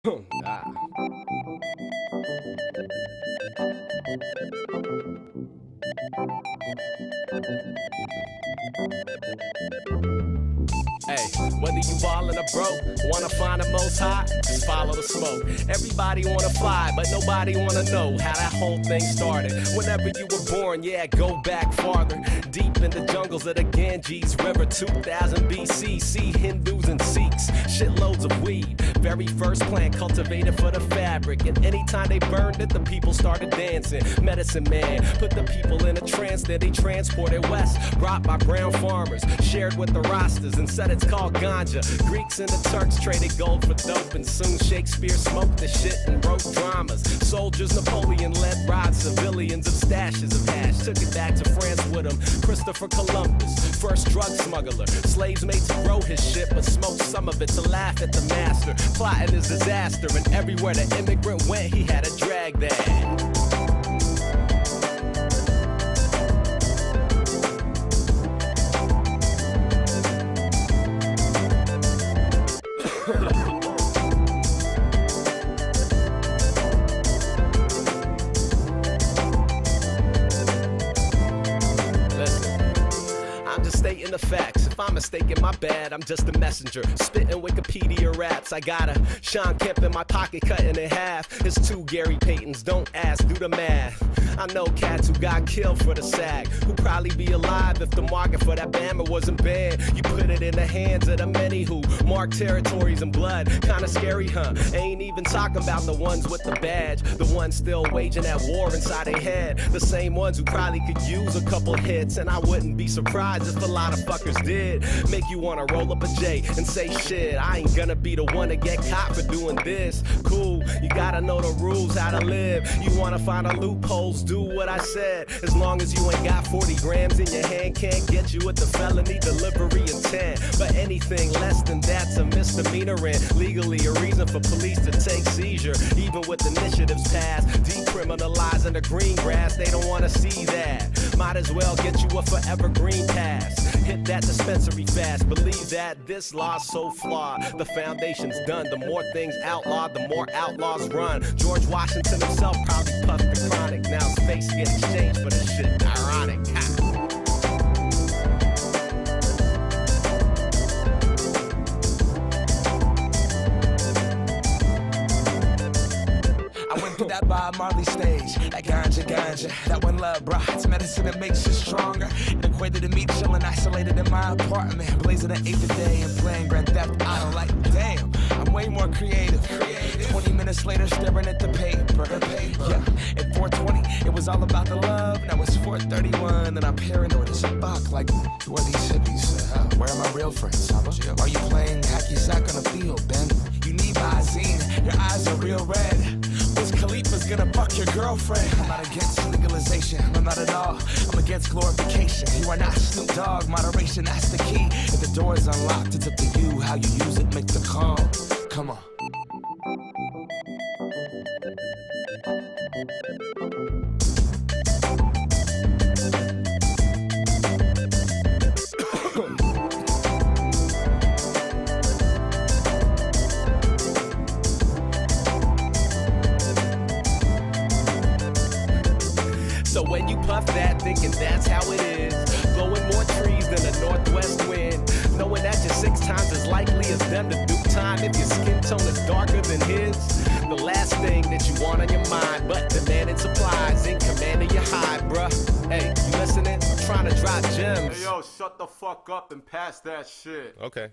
Ah. Hey, whether you ballin' or broke, wanna find the most high, just follow the smoke. Everybody wanna fly, but nobody wanna know how that whole thing started. Whenever you were born, yeah, go back farther. Deep in the jungles of the Ganges River, 2000 BC, see Hindus and Sikhs, shitloads of weed. Very first plant cultivated for the fabric. And anytime they burned it, the people started dancing. Medicine man put the people in a trance, then they transported west. Brought by brown farmers, shared with the Rastas, and said it's called ganja. Greeks and the Turks traded gold for dope, and soon Shakespeare smoked the shit and wrote dramas. Soldiers, Napoleon led robbed civilians of stashes of hash. Took it back to France with him. Christopher Columbus, first drug smuggler. Slaves made to grow his shit, but smoked some of it to laugh at the master. Plotting his disaster, and everywhere the immigrant went, he had a drag that. Stating the facts. If I'm mistaken, my bad, I'm just a messenger. Spitting Wikipedia raps. I got a Sean Kemp in my pocket, cutting in half. It's two Gary Paytons, don't ask, do the math. I know cats who got killed for the sack, who probably be alive if the market for that Bama wasn't banned. You put it in the hands of the many who mark territories in blood. Kinda scary, huh? Ain't even talking about the ones with the badge, the ones still waging that war inside their head. The same ones who probably could use a couple hits, and I wouldn't be surprised if a lot of fuckers did. Make you wanna roll up a J and say shit, I ain't gonna be the one to get caught for doing this. Cool, you gotta know the rules, how to live. You wanna find a loopholes, do what I said. As long as you ain't got 40 grams in your hand, can't get you with the felony delivery intent. But anything less than that's a misdemeanor and legally a reason for police to take seizure. Even with initiatives passed, decriminalizing the green grass, they don't wanna see that. Might as well get you a forever green pass. Hit that dispensary fast. Believe that this law's so flawed, the foundation's done. The more things outlawed, the more outlaws run. George Washington himself probably puffed the chronic. Now his face get exchanged for this shit. Ironic. That Bob Marley stage, that ganja, that one love, bro. It's medicine that makes you stronger. It equated to me chilling isolated in my apartment, blazing an eighth a day and playing Grand Theft Auto. Like, damn, I'm way more creative. 20 minutes later, staring at the paper. Yeah, at 4:20, it was all about the love. Now it's 4:31, and I'm paranoid as fuck. Like, who are these hippies? Where are my real friends? Are you playing hacky sack on the field, Ben? You need Visine, your eyes are real red. Wiz Khalifa's gonna fuck your girlfriend. I'm not against legalization, I'm not at all. I'm against glorification. You are not Snoop Dogg, moderation, that's the key. If the door is unlocked, it's up to you. How you use it, make the call. Come on. So when you puff that, thinking that's how it is, blowing more trees than a northwest wind, knowing that you're 6 times as likely as them to do time if your skin tone is darker than his. The last thing that you want on your mind, but demanding supplies in command of your high, bruh. Hey, you listening? I'm trying to drop gems. Hey yo, shut the fuck up and pass that shit. Okay.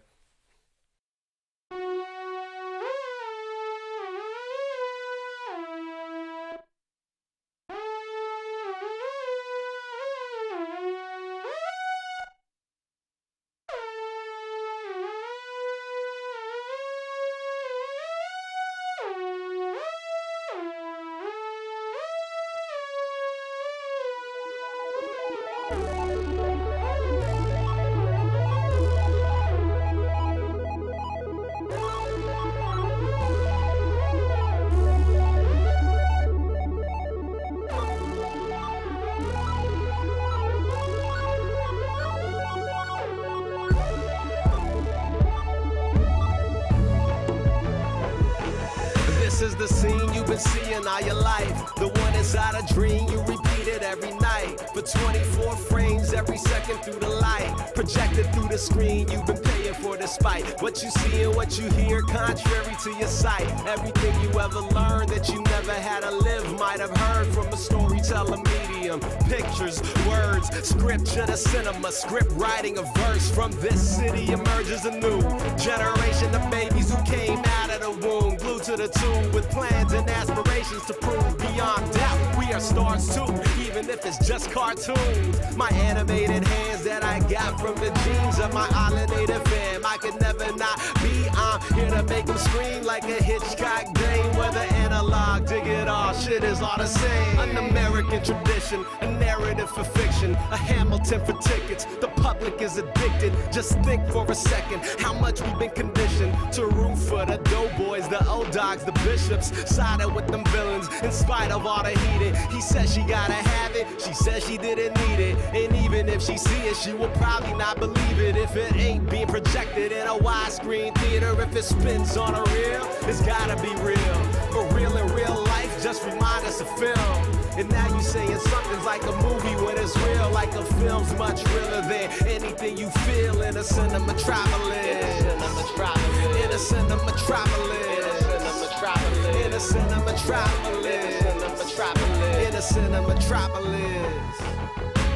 This is the scene you've been seeing all your life. The one inside a dream, you repeat it every night. For 24 frames every second through the light. Projected through the screen, you've been paying for despite what you see and what you hear, contrary to your sight. Everything you ever learned that you never had to live, might have heard from a storyteller medium. Pictures, words, scripture to cinema, script writing a verse. From this city emerges a new generation of babies who came out of the womb, glued to the tube with plans and aspirations to prove beyond doubt we are stars too, even if it's just cartoons. My animated hands that I got from the genes of my island native fam, I could never not be. I'm here to make them scream like a Hitchcock Dane, whether analog, digital, shit is all the same. An American tradition, a narrative for fiction, a Hamilton for tickets. The public is addicted. Just think for a second how much we've been conditioned to root for the doughboys, the old dogs, the bishops, sided with them villains in spite of all the heating. He says she gotta have it, she says she didn't need it, and even if she see it, she will probably not believe it if it ain't being projected in a widescreen theater. If it spins on a reel, it's gotta be real. But real in real life, just remind us of film. And now you saying something's like a movie when it's real, like a film's much realer than anything you feel in a cinema traveling. In a cinema traveling. In a cinema traveling. In a cinema traveling.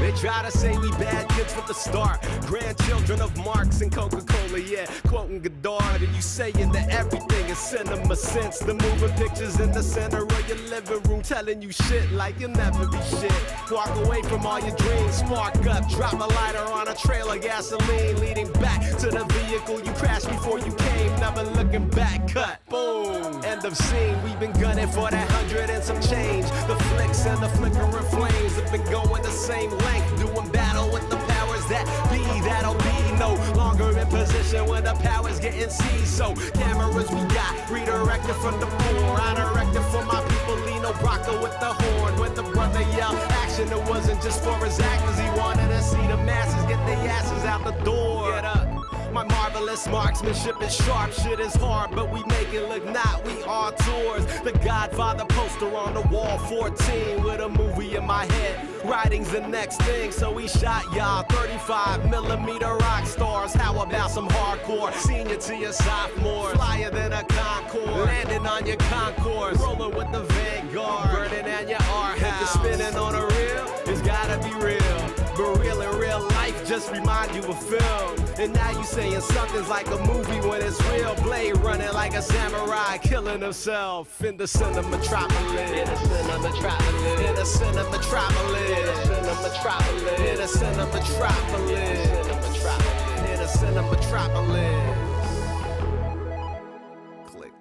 They try to say we bad kids from the start, grandchildren of Marx and Coca-Cola, yeah, quoting Godard, and you saying that everything is cinema sense. The moving pictures in the center of your living room telling you shit like you'll never be shit. Walk away from all your dreams, spark up, drop a lighter on a trail of gasoline, leading back to the vehicle you crashed before you came, never looking back, cut, boom, end of scene. We've been gunning for that 100 and some change. The flicks and the flickering flames have been going the same length, doing battle with the powers that be. That'll be no longer in position when the powers getting seized. So cameras we got redirected from the floor. I directed for my people, Lino Brocco with the horn. When the brother yelled action, it wasn't just for his actors. He wanted to see the masses get their asses out the door. Get up. My marvelous marksmanship is sharp, shit is hard, but we make it look not, we are tours. The Godfather poster on the wall, 14 with a movie in my head. Writing's the next thing, so we shot y'all 35mm rock stars. How about some hardcore? Senior to your sophomore, flyer than a Concorde, landing on your concourse, rolling with the Vanguard, burning down your art house. If you're spinning on a reel, it's gotta be real. But real in real life just remind you of film. And now you saying something's like a movie when it's real. Blade running like a samurai, killing himself in the cinema metropolis. In the cinema metropolis. In the cinema metropolis. In the cinema metropolis. In the cinema metropolis. In the cinema metropolis. Click.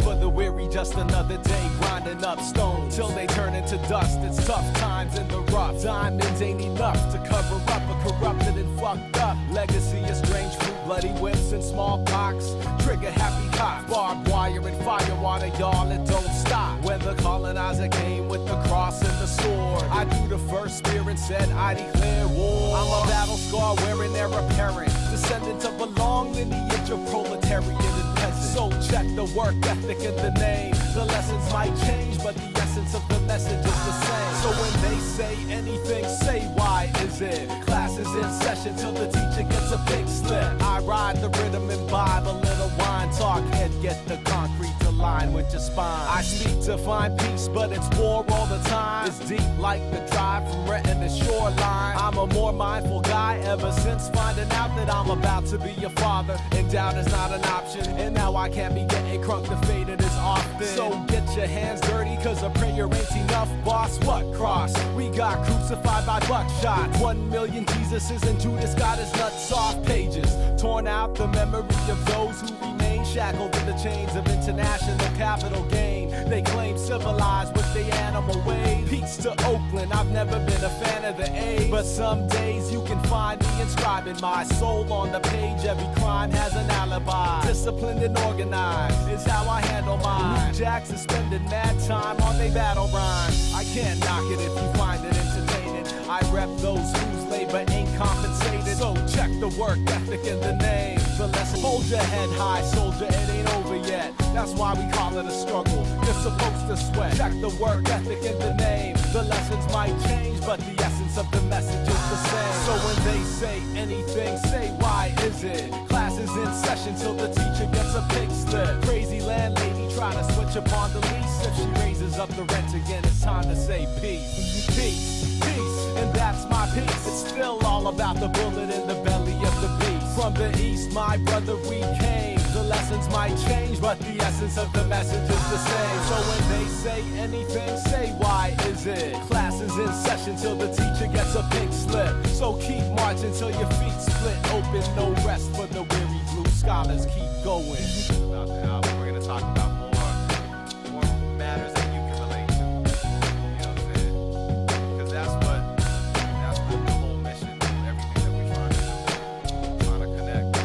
For the weary, just another day grinding up stone till they turn into dust. It's tough times in the rough. Diamonds ain't enough to cover up a corrupted and fucked up legacy of strange fruit, bloody whips and smallpox. Trigger happy cops, barbed wire and fire water, y'all, it don't stop. When the colonizer came with the cross and the sword, I drew the first spear and said I declare war. I'm a battle scar wearing their apparent, descendant of a long lineage of proletarian and peasant. So check the work ethic in the name. The lessons might change, but the essence of the message is the same. So when they say anything, say why is it? Class is in session till the teacher gets a big slip. I ride the rhythm and imbibe a little wine. Talk head, get the concrete to line with your spine. I speak to find peace, but it's war all the time. It's deep like the drive from Renton to Shoreline. I'm a more mindful guy ever since finding out that I'm about to be your father. And doubt is not an option. And now I can't be getting crunk to faded as often. So get your hands dirty, cause a prayer ain't enough, boss. What cross? We got crucified by buckshot. 1 million Jesuses and Judas got his nuts off pages. Torn out the memory of those who remain shackled in the chains of international capital gain. They claim civilized with the animal ways. Peace to Oakland, I've never been a fan of the A. But some days you can find me inscribing my soul on the page. Every crime has an alibi. Disciplined and organized is how I handle mine. New Jacks is spending mad time on they battle rhymes. I can't knock it if you find it entertaining. I rep those whose labor ain't compensated. So check the work ethic in the name. The lesson, hold your head high, soldier, it ain't over yet. That's why we call it a struggle. You're supposed to sweat. Check the work ethic in the name. The lessons might change, but the essence of the message is the same. So when they say anything, say why is it? Class is in session till the teacher gets a pig slip. Crazy landlady trying to switch up on the lease. If she raises up the rent again, it's time to say peace, peace, peace. And that's my peace. It's still all about the bullet in the belly of the beast. From the east, my brother, we came. The lessons might change, but the essence of the message is the same. So when they say anything, say why is it? Class is in session till the teacher gets a big slip. So keep marching till your feet split open. No rest for the weary blue scholars. Keep going. About the album, we're gonna talk about more matters that you can relate to. You know what I'm saying? Because that's what the whole mission, everything that we're trying to do, trying to connect.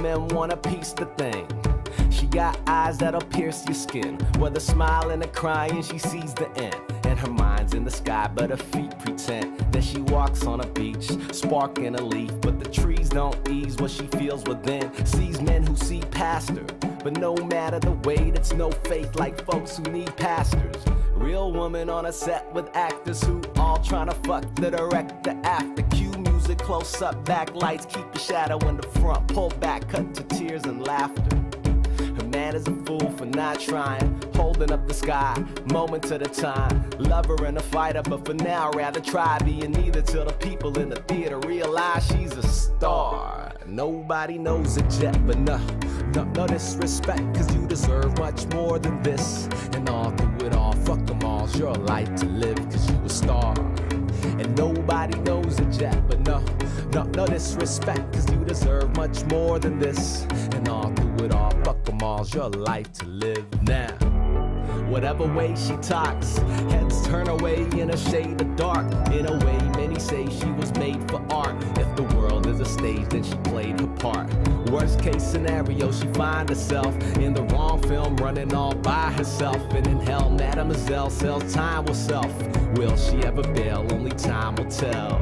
Men want a piece the thing. She got eyes that'll pierce your skin. Whether smiling or crying, she sees the end. And her mind's in the sky, but her feet pretend that she walks on a beach, sparking a leaf. But the trees don't ease what she feels within. Sees men who see past her, but no matter the weight, it's no faith like folks who need pastors. Real woman on a set with actors who all trying to fuck the director after. Cue music, close up, backlights, keep your shadow in the front. Pull back, cut to tears and laughter. Her man is a fool for not trying, holding up the sky, moment at a time. Lover and a fighter, but for now rather try being neither till the people in the theater realize she's a star. Nobody knows it yet, but no disrespect, cause you deserve much more than this. And all through it all, fuck them all, it's your life to live, cause you a star. And nobody knows it yet, but no disrespect, cause you deserve much more than this. And all through it all, fuck them all, it's your life to live now. Whatever way she talks, heads turn away in a shade of dark. In a way, many say she was made for art. If the world is a stage, then she played her part. Worst case scenario, she find herself in the wrong film, running all by herself. And in hell, Mademoiselle sells time with self. Will she ever bail? Only time will tell.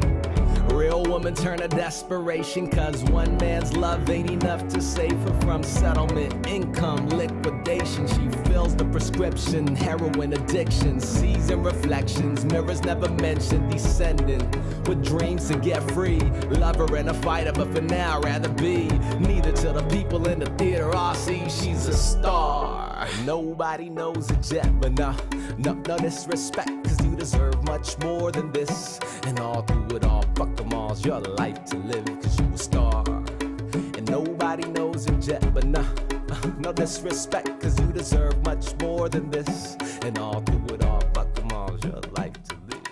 Real woman turn to desperation, cause one man's love ain't enough to save her from settlement, income, liquidation. She fills the prescription, heroin addiction, sees in reflections, mirrors never mentioned, descending with dreams to get free. Lover and a fighter, but for now rather be neither to the people in the theater all see she's a star. Nobody knows it yet, but no disrespect, cause you deserve much more than this. And all through it all, fuck them all, it's your life to live, cause you a star. And nobody knows it yet, but no disrespect, cause you deserve much more than this. And all through it all, fuck them all, it's your life to live.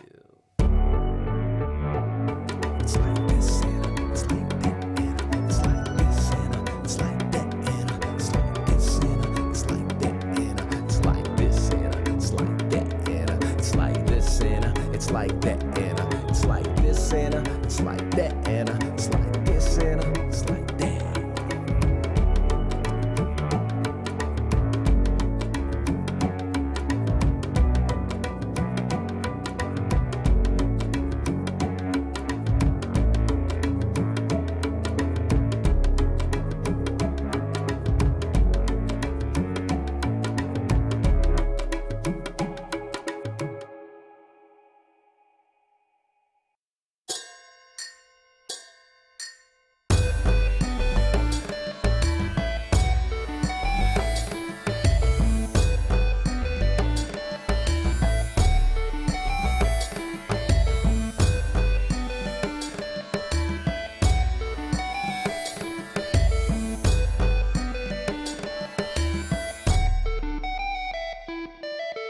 It's like this, and it's like that, and it's like this, and it's like that, and it's like this, and it's like that, and it's like this, and it's like that, and it's like this, and it's like that, and it's like this, and it's like that, and it's like this, and it's like that.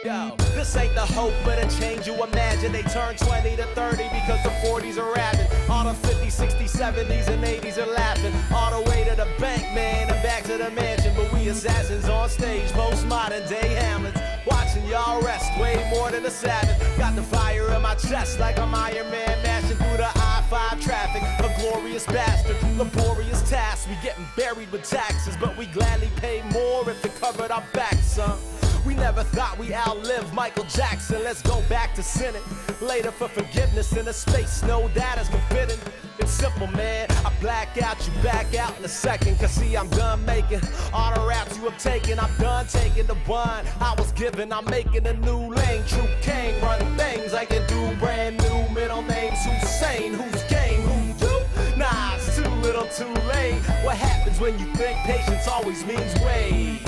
Yo, this ain't the hope but a change you imagine. They turn 20 to 30 because the 40s are rapping. All the 50s, 60s, 70s, and 80s are laughing. All the way to the bank, man, and back to the mansion. But we assassins on stage, most modern day Hamlets. Watching y'all rest way more than a Sabbath. Got the fire in my chest like I'm Iron Man, mashing through the I-5 traffic. A glorious bastard, laborious task. We getting buried with taxes, but we gladly pay more if it covered our backs, son. We never thought we outlived Michael Jackson. Let's go back to sinning later for forgiveness in a space no data's forbidden. It's simple, man. I black out, you back out in a second. Cause see, I'm done making all the raps you have taken. I'm done taking the one I was given. I'm making a new lane. True king, run things I can do. Brand new middle names. Hussein, who's game, who you? Nah, it's too little too late. What happens when you think patience always means wait?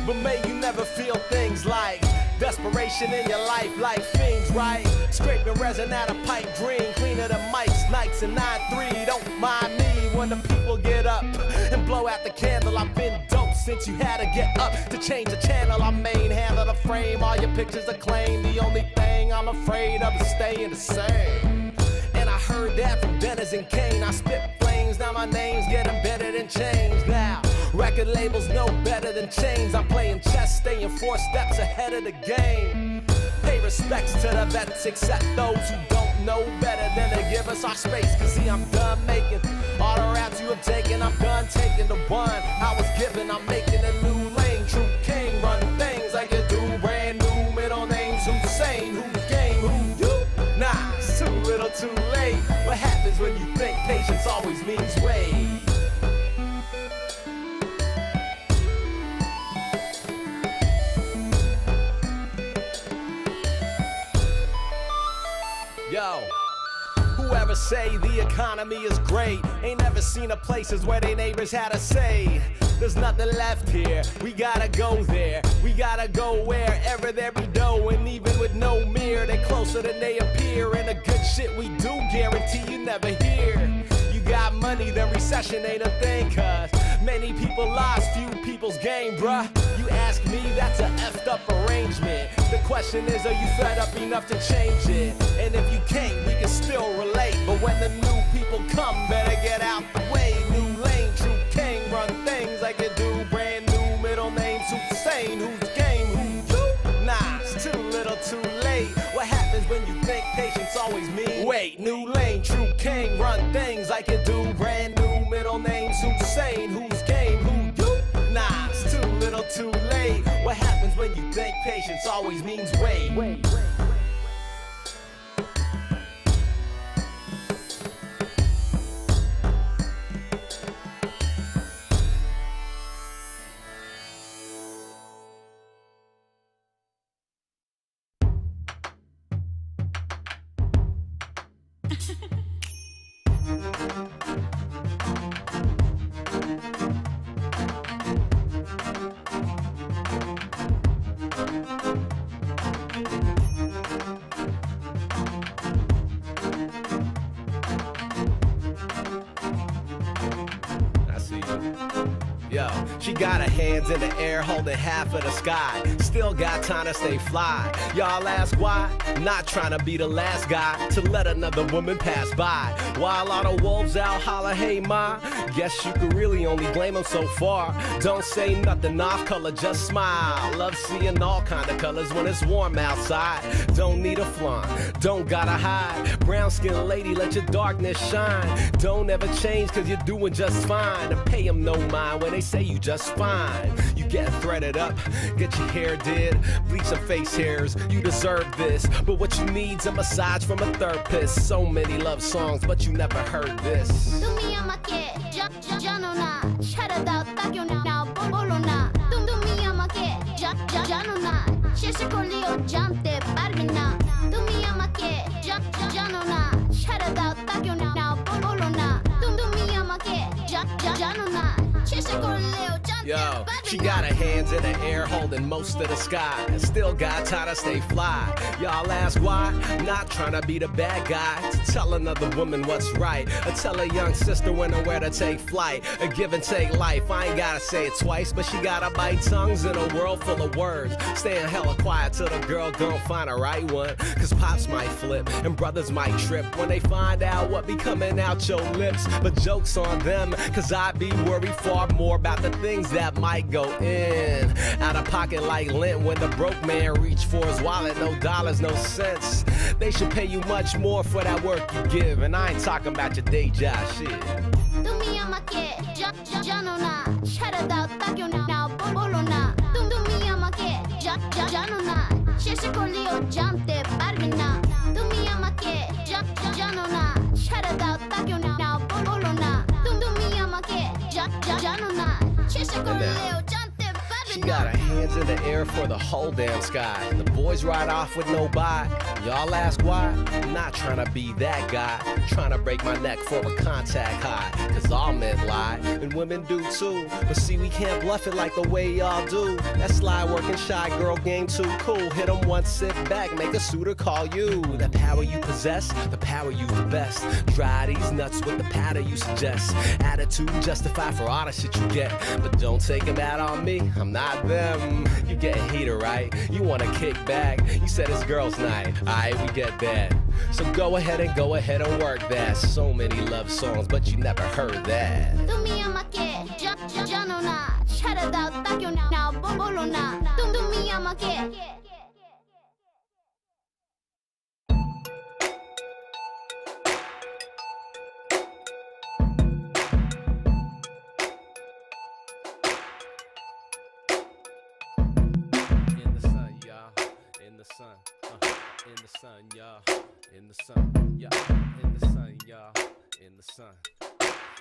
But may you never feel things like desperation in your life like fiends, right? Scraping resin out of pipe dream, cleaner than mics, nights and 9-3. Don't mind me when the people get up and blow out the candle. I've been dope since you had to get up to change the channel. I main handle the frame, all your pictures are claimed. The only thing I'm afraid of is staying the same. And I heard that from Dennis and Kane. I spit flames, now my name's getting better than change now. Record labels know better than chains. I'm playing chess, staying 4 steps ahead of the game. Pay respects to the vets, except those who don't know better than to give us our space. Cause see, I'm done making all the raps you have taken. I'm done taking the one I was given. I'm making a new lane. True king, run things like you do. Brand new middle names. Hussein, who's game, who you? Nah, it's too little too late. What happens when you think patience always means wait? Yo, whoever say the economy is great ain't never seen a places where they neighbors had a say. There's nothing left here, we gotta go there. We gotta go wherever there be dough. And even with no mirror, they closer than they appear. And the good shit we do guarantee you never hear. You got money, then recession ain't a thing. Cause many people lost, few people's game, bruh. You ask me, that's a effed up arrangement. The question is, are you fed up enough to change it? And if you can't, we can still relate. But when the new people come, better get out the way. New lane, true king, run things like you do. Brand new middle names, Hussein, who's game, who you? Nah, it's too little too late. What happens when you think patience always means wait? New lane, true king, run things like you do. Brand new middle names, Hussein, who's game, who you? Nah, it's too little too late. What happens when you think patience always means wait? Yo, she got her hands in the air holding half of the sky. Still got time to stay fly. Y'all ask why? Not trying to be the last guy to let another woman pass by. While all the wolves out holler, hey ma. Guess you could really only blame them so far. Don't say nothing off color, just smile. Love seeing all kind of colors when it's warm outside. Don't need a flaunt, don't gotta hide. Brown skinned lady, let your darkness shine. Don't ever change cause you're doing just fine. And pay them no mind when they say you just fine. You get threaded up, get your hair did, bleach some face hairs, you deserve this. But what you need's a massage from a therapist. So many love songs, but you never heard this. Yo, she got her hands in the air holding most of the sky. Still got time to stay fly. Y'all ask why? Not trying to be the bad guy to tell another woman what's right, or tell a young sister when and where to take flight. A give and take life, I ain't gotta say it twice, but she gotta bite tongues in a world full of words. Staying hella quiet till the girl gon' find a right one. Cause pops might flip and brothers might trip when they find out what be coming out your lips. But joke's on them, cause I be worried far more about the things that might go in. Out of pocket like lint when the broke man reach for his wallet. No dollars, no cents. They should pay you much more for that work you give. And I ain't talking about your day job shit. She got her hands in the air for the whole damn sky. The boys ride off with no bye. Y'all ask why? I'm not trying to be that guy, trying to break my neck for a contact high. Cause all men lie, and women do too. But see, we can't bluff it like the way y'all do. That sly working shy girl game too cool. Hit them once, sit back, make a suitor call you. That power you possess, the power you the best. Dry these nuts with the powder you suggest. Attitude justified for all the shit you get. But don't take it out on me, I'm not them. You get heater, right? You wanna kick back. You said it's girls' night, alright, we get that. So go ahead and work that. So many love songs, but you never heard that. In the sun, in the sun, y'all. In the sun, yeah. In the sun, y'all. In the sun.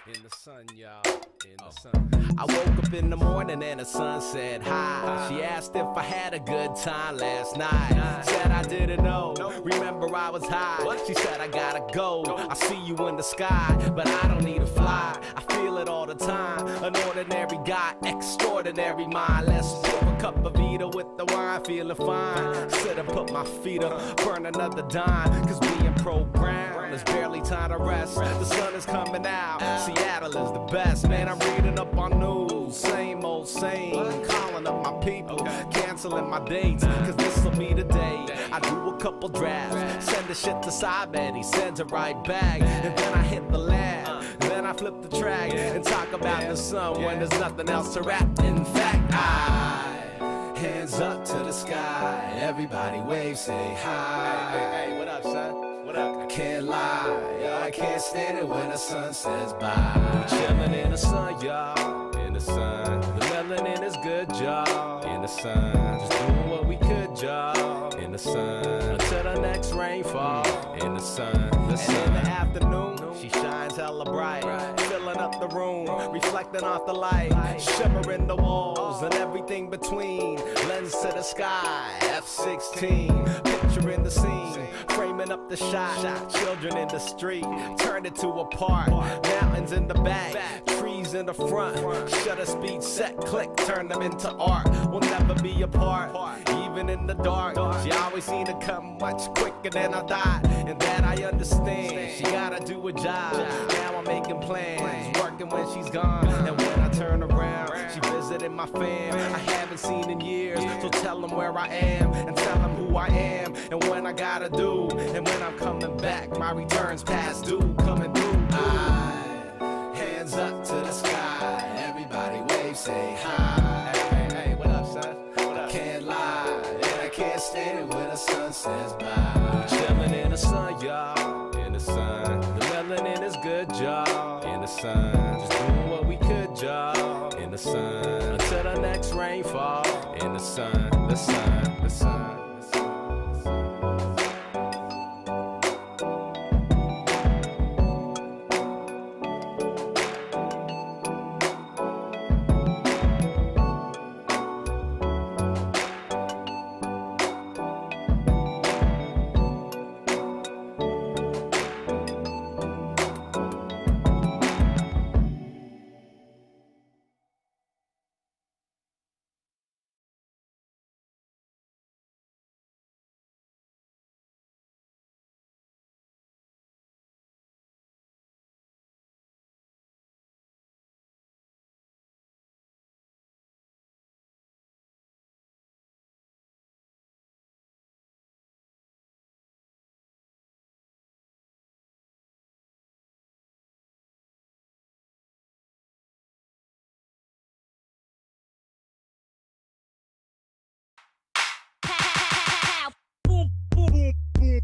In the sun, y'all. In the sun. I woke up in the morning and the sun said hi. She asked if I had a good time last night. Said I didn't know. Remember I was high. She said I gotta go. I see you in the sky, but I don't need to fly. I feel it all the time. An ordinary guy, extraordinary mind. Let's pour a cup of Vita with the wine, feeling fine. Sit and put my feet up, burn another dime. Cause being programmed, there's barely time to rest. The sun is coming out. Seattle is the best, man. I'm reading up on news, same old same. Calling up my people, canceling my dates, cause this'll be the day. I do a couple drafts, send the shit to Simon, he sends it right back. And then I hit the lab, then I flip the track and talk about the sun when there's nothing else to rap. In fact, hands up to the sky, everybody wave, say hi. Hey, what up, son? What up? I can't lie, yo, I can't stand it when the sun says bye. We're chilling in the sun, y'all. In the sun, the melanin is good, y'all. In the sun, just doing what we could, y'all. In the sun, until the next rainfall. In the sun, in the afternoon, She shines hella bright, filling up the room, reflecting off the light, shimmering the walls and everything between. Lens to the sky, F-16, picturing the scene, framing up the shot. Children in the street, turned it to a park. Mountains in the back, trees in the front. Shutter speed set, click, turn them into art. We'll never be apart, even in the dark. She always seemed to come much quicker than I thought, and that I understand. She gotta do a job. Now I'm making plans, working when she's gone, and when I turn around, she visited my fam I haven't seen in years. So tell them where I am and tell them who I am and when I gotta do. And when I'm coming back, my return's past due. Coming through. Hands up to the sky, everybody wave, say hi. Hey, what up, son? What up? I can't lie, and I can't stand it when the sun says bye. Chilling in the sun, y'all, in the sun. The melanin is good, y'all, in the sun. Just doing what we could, y'all, in the sun. Until the next rainfall, in the sun, the sun, the sun.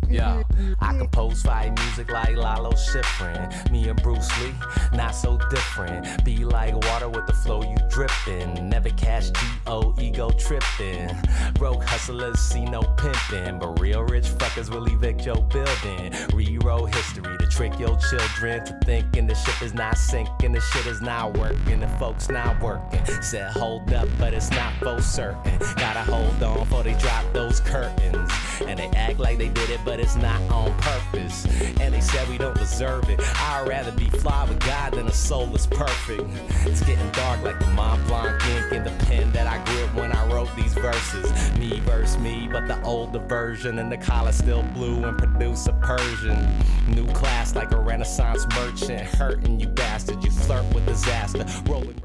Yo, I compose fight music like Lalo Schifrin. Me and Bruce Lee, not so different. Be like water with the flow you drippin'. Never cash G.O. ego trippin'. Broke hustlers see no pimpin', but real rich fuckers will evict your building. Rewrote history to trick your children to thinking the ship is not sinking, the shit is not working, the folks not working. Said hold up, but it's not for certain. Gotta hold on before they drop those curtains. And they act like they did it, but it's not on purpose. And they said we don't deserve it. I'd rather be fly with God than a soul that's perfect. It's getting dark like the Mont Blanc ink in the pen that I gripped when I wrote these verses. Me versus me, but the older version, and the collar still blue and produce a Persian. New class like a Renaissance merchant, hurting you bastard. You flirt with disaster, rolling.